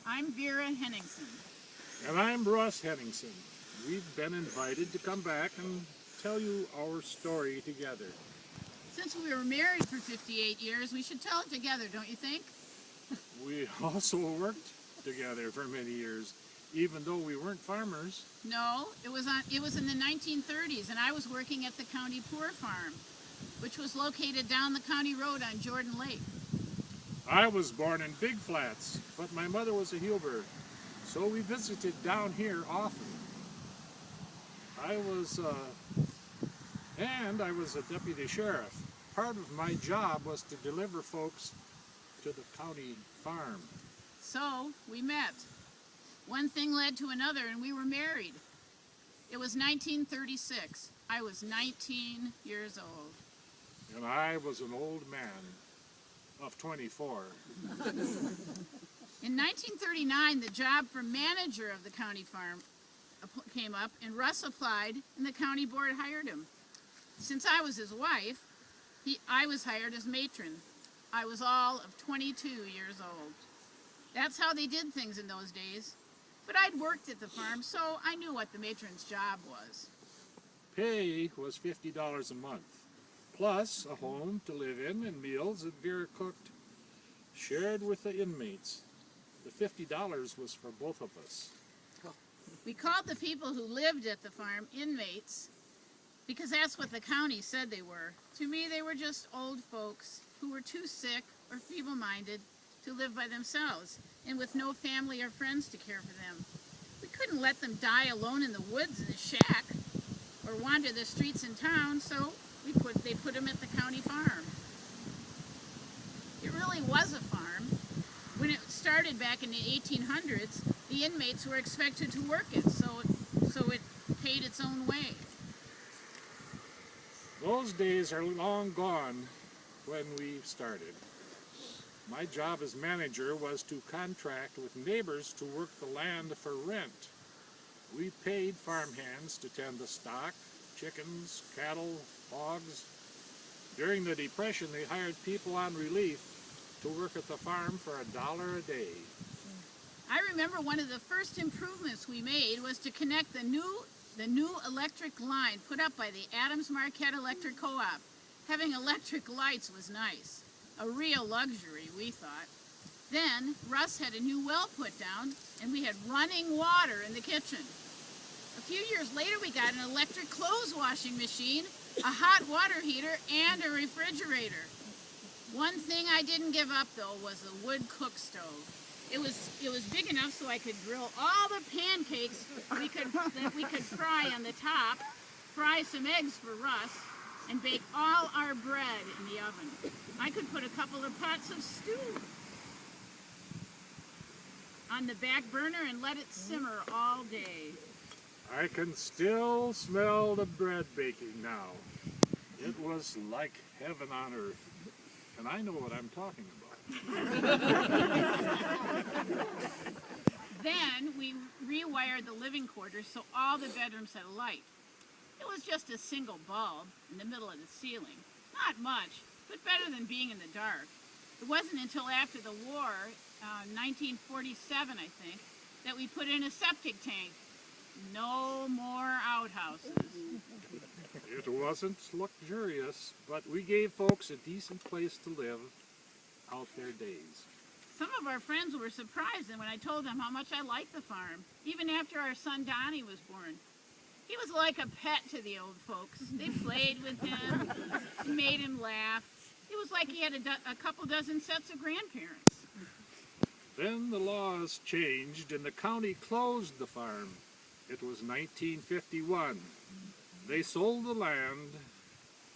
I'm Vera Henningsen. And I'm Russ Henningsen. We've been invited to come back and tell you our story together. Since we were married for 58 years, we should tell it together, don't you think? We also worked together for many years, even though we weren't farmers. No, it was in the 1930s, and I was working at the County Poor Farm, which was located down the county road on Jordan Lake. I was born in Big Flats, but my mother was a Huber, so we visited down here often. I was a deputy sheriff. Part of my job was to deliver folks to the county farm. So we met. One thing led to another, and we were married. It was 1936. I was 19 years old. And I was an old man of 24. In 1939, the job for manager of the county farm came up, and Russ applied, and the county board hired him. Since I was his wife, I was hired as matron. I was all of 22 years old. That's how they did things in those days. But I'd worked at the farm, so I knew what the matron's job was. Pay was $50 a month, plus a home to live in and meals that Vera cooked, shared with the inmates. The $50 was for both of us. We called the people who lived at the farm inmates because that's what the county said they were. To me, they were just old folks who were too sick or feeble-minded to live by themselves and with no family or friends to care for them. We couldn't let them die alone in the woods in a shack or wander the streets in town, so they put them at the county farm. It really was a farm. When it started back in the 1800s, the inmates were expected to work it, so it paid its own way. Those days are long gone when we started. My job as manager was to contract with neighbors to work the land for rent. We paid farmhands to tend the stock, chickens, cattle, hogs. During the Depression, they hired people on relief to work at the farm for $1 a day. I remember one of the first improvements we made was to connect the new electric line put up by the Adams Marquette Electric Co-op. Having electric lights was nice. A real luxury, we thought. Then Russ had a new well put down, and we had running water in the kitchen. A few years later, we got an electric clothes washing machine, a hot water heater, and a refrigerator. One thing I didn't give up, though, was the wood cook stove. It was big enough so I could grill all the pancakes that we could fry on the top, fry some eggs for Russ, and bake all our bread in the oven. I could put a couple of pots of stew on the back burner and let it simmer all day. I can still smell the bread baking now. It was like heaven on earth. And I know what I'm talking about. Then we rewired the living quarters so all the bedrooms had a light. It was just a single bulb in the middle of the ceiling. Not much, but better than being in the dark. It wasn't until after the war, 1947 I think, that we put in a septic tank. No more outhouses. It wasn't luxurious, but we gave folks a decent place to live out their days. Some of our friends were surprised when I told them how much I liked the farm, even after our son Donnie was born. He was like a pet to the old folks. They played with him, made him laugh. It was like he had a couple dozen sets of grandparents. Then the laws changed and the county closed the farm. It was 1951. They sold the land,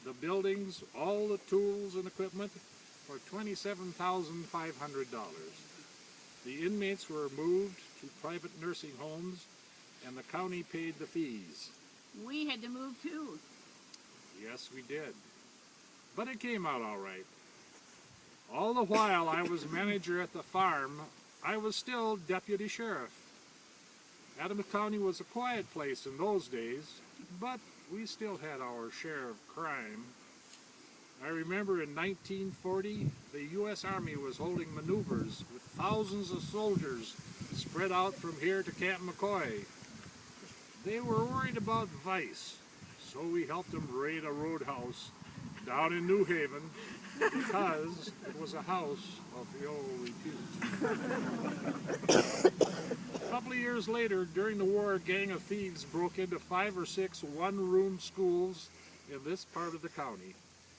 the buildings, all the tools and equipment for $27,500. The inmates were moved to private nursing homes and the county paid the fees. We had to move too. Yes, we did. But it came out all right. All the while I was manager at the farm, I was still deputy sheriff. Adams County was a quiet place in those days, but we still had our share of crime. I remember in 1940, the U.S. Army was holding maneuvers with thousands of soldiers spread out from here to Camp McCoy. They were worried about vice, so we helped them raid a roadhouse down in New Haven because it was a house of ill repute. A couple of years later, during the war, a gang of thieves broke into 5 or 6 one-room schools in this part of the county.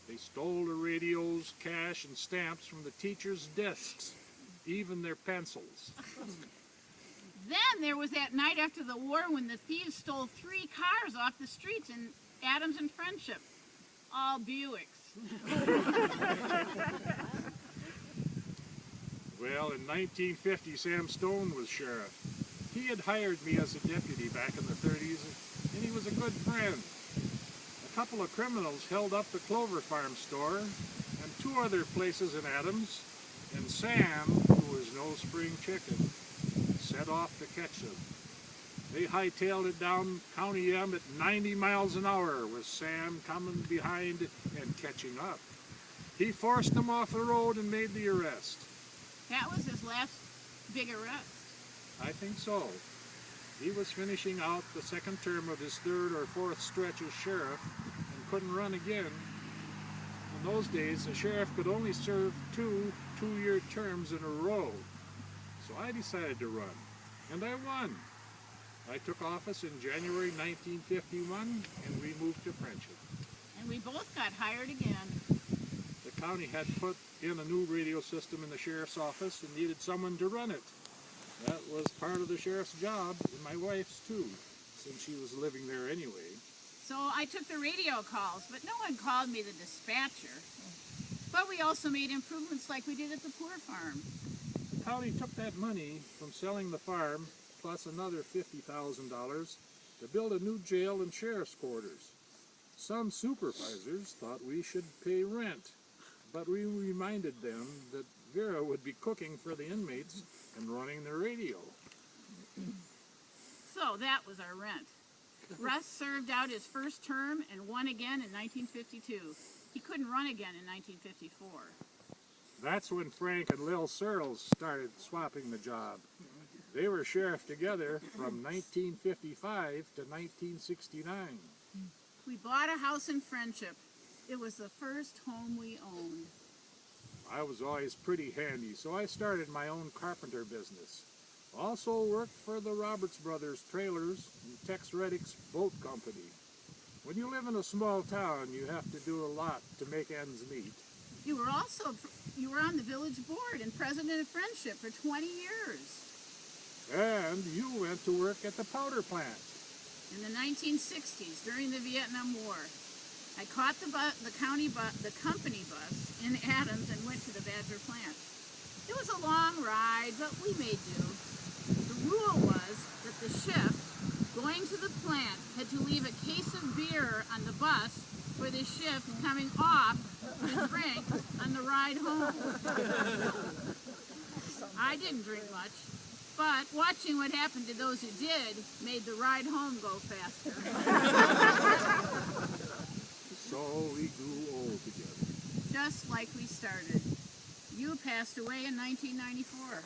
They stole the radios, cash, and stamps from the teachers' desks, even their pencils. Then there was that night after the war when the thieves stole 3 cars off the streets in Adams and Friendship. All Buicks. Well, in 1950, Sam Stone was sheriff. He had hired me as a deputy back in the 30s, and he was a good friend. A couple of criminals held up the Clover Farm store and 2 other places in Adams, and Sam, who was no spring chicken, set off to catch them. They hightailed it down County M at 90 miles an hour, with Sam coming behind and catching up. He forced them off the road and made the arrest. That was his last big arrest. I think so. He was finishing out the second term of his 3rd or 4th stretch as sheriff and couldn't run again. In those days, a sheriff could only serve 2 two-year terms in a row. So I decided to run, and I won. I took office in January 1951, and we moved to Friendship. And we both got hired again. The county had put in a new radio system in the sheriff's office and needed someone to run it. That was part of the sheriff's job, and my wife's too, since she was living there anyway. So I took the radio calls, but no one called me the dispatcher. But we also made improvements like we did at the Poor Farm. The county took that money from selling the farm, plus another $50,000, to build a new jail and sheriff's quarters. Some supervisors thought we should pay rent, but we reminded them that Vera would be cooking for the inmates and running the radio. So that was our rent. Russ served out his first term and won again in 1952. He couldn't run again in 1954. That's when Frank and Lil Searles started swapping the job. They were sheriff together from 1955 to 1969. We bought a house in Friendship. It was the first home we owned. I was always pretty handy, so I started my own carpenter business. Also worked for the Roberts Brothers Trailers and Tex Reddick's Boat Company. When you live in a small town, you have to do a lot to make ends meet. You were on the village board and president of Friendship for 20 years. And you went to work at the powder plant. In the 1960s, during the Vietnam War, I caught the company bus in Adams and went to the Badger plant. It was a long ride, but we made do. The rule was that the shift going to the plant had to leave a case of beer on the bus for the shift coming off to drink on the ride home. I didn't drink much, but watching what happened to those who did made the ride home go faster. So we grew old together. Just like we started. You passed away in 1994.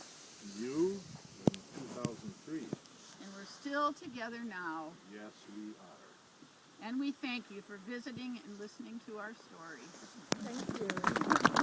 You in 2003. And we're still together now. Yes, we are. And we thank you for visiting and listening to our story. Thank you.